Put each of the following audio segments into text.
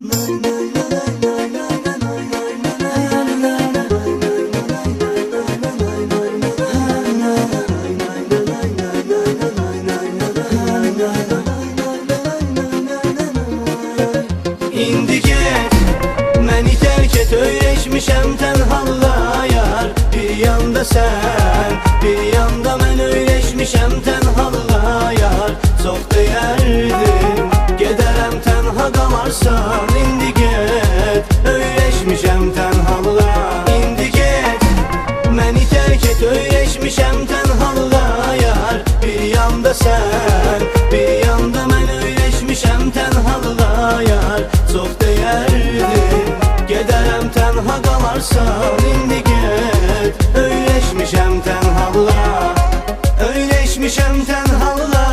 İndi get, məni tərk et, öyrəşmişəm tənhallığa yar. Bir yanda sən, bir yanda mən öyrəşmişəm tənhallığa yar. Çox dəyərdim, gedərəm tənha qalarsan. İndi get, öyrəşmişəm tənhallığa. İndi get, məni tərk et, öyrəşmişəm tənhallığa yar. Bir yanda sən, bir yanda mən öyrəşmişəm tənhallığa yar. Çox dəyərdim, gedərəm tənha qalarsan. İndi get, öyrəşmişəm tənhalığa, öyrəşmişəm tənhalığa.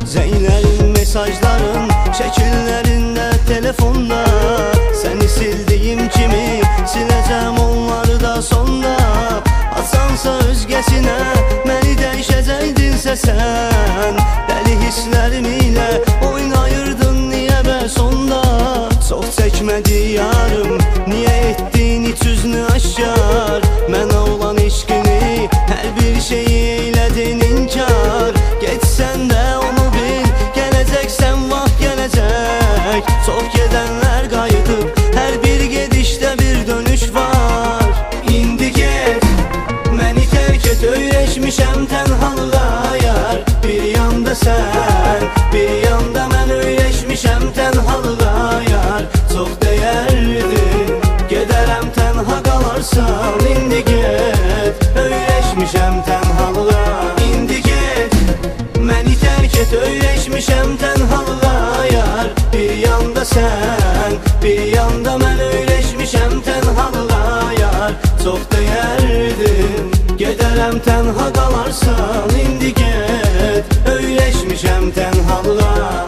Zeynərin mesajların, şəkillərində, telefonda səni sildiyim kimi siləcəm onları da sonda. Açansa özgəsinə məni dəyişəcəkdinsə sən, dəli hisslərim ilə oynayırdın niyə bəs onda? Çox çəkmədi yarım, niyə etdin iç üzünü aşkar? Mənə olan eşqini, hər bir şeyi eylədin inkar. Getsən də onu bil, gələcəksən vaxt gələcək. Çox gedənlər qayıdıb, hər bir gedişdə bir dönüş var. İndi get, məni tərk et, öyrəşmişəm tənhalığa yar. Bir yanda sən, bir yanda mən öyrəşmişəm tənhalığa yar. Çox dəyərdim, gedərəm tənha qalarsan. İndi get, öyrəşmişəm tənhalığa. İndi get, məni tərk et, öyrəşmişəm tənhalığa yar. Bir yanda sən, bir yanda mən öyrəşmişəm tənhalığa yar. Çox dəyərdim, gedərəm tənha qalarsan. İndi get, öyrəşmişəm tənhalığa,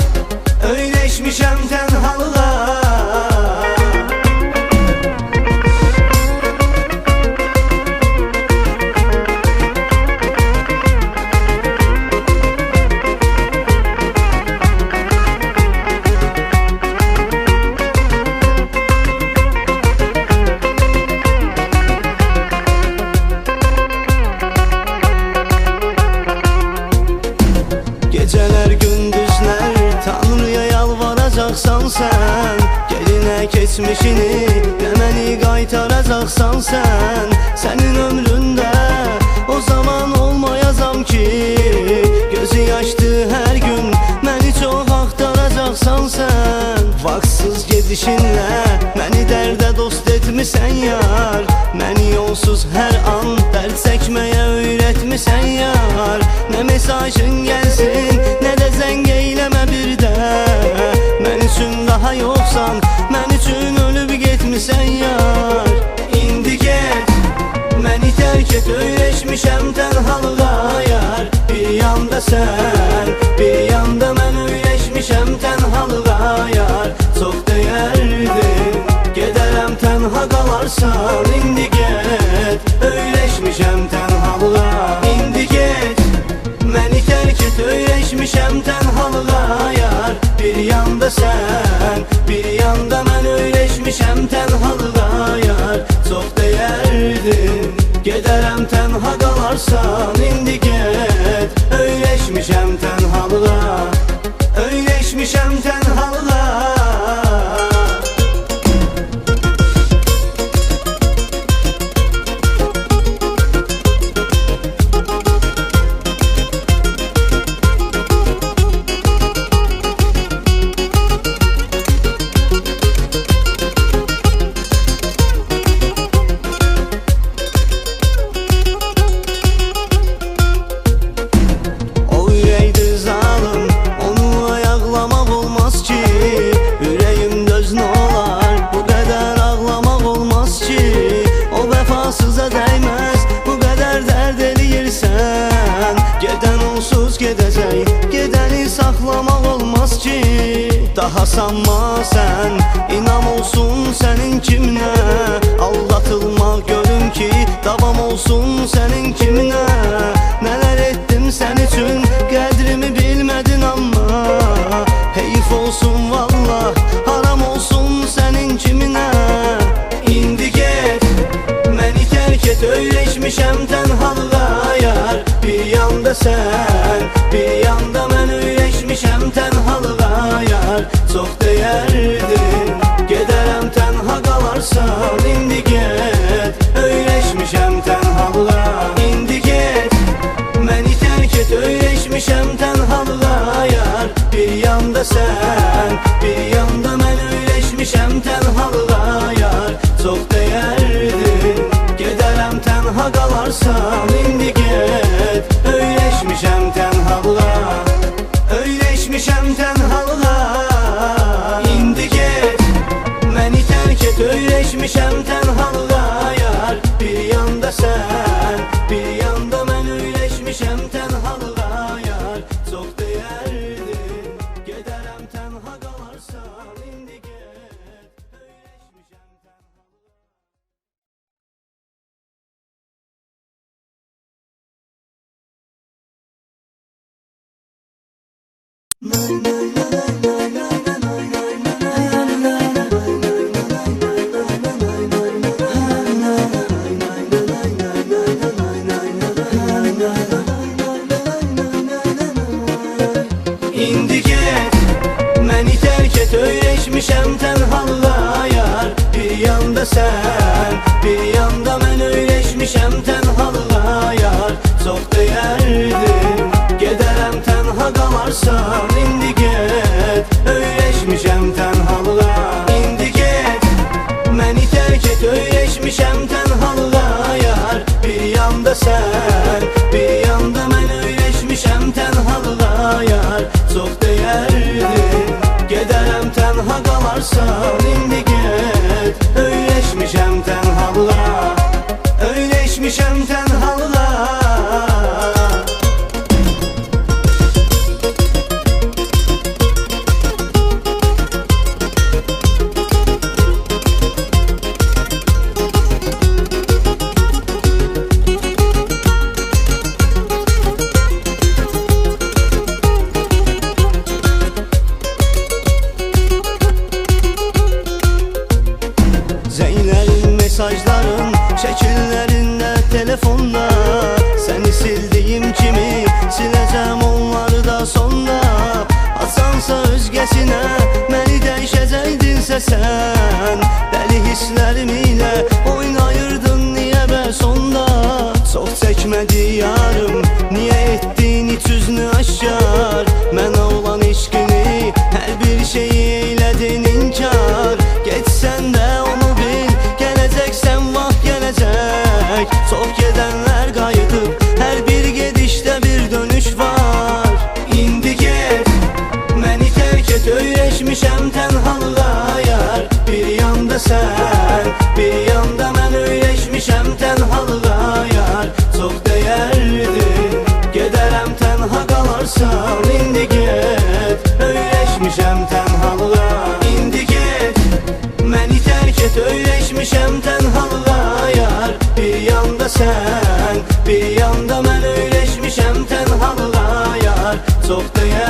öyrəşmişəm tənhalığa. Gecələr, gündüzlər Tanrıya yalvaracaqsan sən. Gelinə keçmişini, nə məni qaytaracaqsan sən. Sənin ömründə o zaman olmayacam ki, gözü yaşdı hər gün, məni çox axtaracaqsan sən. Vaxtsız gedişinlə məni dərdə dost etmisən yar. Məni yolsuz hər an dərd çəkməyə öyrətmisən yar. Nə mesajın gəlsin, nə də zəng eyləmə bir də. Mən üçün daha yoxsan, mən üçün ölüb getmisən yar. İndi get, məni tərk et, öyrəşmişəm tənhalığa yar. Bir yanda sən, bir yanda mən öyrəşmişəm tənhalığa yar. Çox dəyərdim, gedərəm tənha qalarsan. İndi get, öyrəşmişəm tənhalığa. İndi get, məni tərk et, öyrəşmişəm tənhalığa yar. Bir yanda sən, bir yanda mən öyrəşmişəm tənhalığa yar. Çox dəyərdim, gedərəm tənha qalarsan. İndi get, öyrəşmişəm tənhalığa, öyrəşmişəm tənhalığa. daha sanma sen. İnam olsun senin kimine, aldatılmak görüm ki davam olsun senin kimine. Neler ettim sen için, qədrimi bilmedin ama heyif olsun vallah, haram olsun senin kimine. İndi get, məni terk et, öyleşmişəm tenhalığa yar. Bir yanda sen, bir yanda mən öyleşmişəm tenhalığa yar. Çok değerdin, gedərəm tenha qalarsan. İndi get, öyleşmişəm tenhalığa. İndi get, məni terk et, öyleşmişəm tenhalığa yar. Bir yanda sen, bir yanda mən öyleşmişəm tenhalığa yar. Çok değerdin, gedərəm tenha qalarsan. İndi get, öyleşmişəm tenhalığa. Öyleşmişəm tenhalığa. İndi get, məni terk et, öyleşmişəm tenhalığa yar. Bir yanda sen, bir yanda mən öyleşmişəm tenhalığa yar. Çok değerdin, gedərəm tenha qalarsan. İndi get, öyleşmişəm tenhalığa. İndi get, məni terk et, öyleşmişəm tenhalığa yar. Bir yanda sen, bir yanda mən öyleşmişəm tenhalığa yar. Çok değerdin, gedərəm tenha qalarsan. İndi get, öyleşmişəm tenhalığa. İndi get, məni terk et, öyleşmişəm tenhalığa yar. Bir yanda sen, bir yanda mən öyleşmişəm tenhalığa yar. Çok değerdin, gedərəm tenha qalarsan. İndi get, öyleşmişəm tenhalığa. Öyleşmişəm tenhalığa. Zeynel'in mesajların, şekillerinde telefonda. Seni sildiğim kimi, sileceğim onları da sonra. Atsansa özgesine, beni değişeceydinse sen. Deli hislerimle oynayırdın niye be sonda. Çok çekmedi yarım, niye ettin hiç üzünü aşar. Mənə olan işkini, her bir şeyi eyledin inkar. Geçsen de onu bil, geleceksen vaxt gelecek. Çok gedenler kayıtıp, her bir gedişte bir dönüş var. İndi get, məni terk et, öyleşmişəm tenhalığa yar. Bir yanda sen, bir yanda mən öyleşmişəm tenhalığa yar. Çok değerdin, gedərəm tenha qalarsan. İndi get, öyleşmişəm tenhalığa. İndi get, məni terk et, öyleşmişəm tenhalığa yar. Bir yanda sen, bir yanda mən öyleşmişəm tenhalığa yar. Çok değer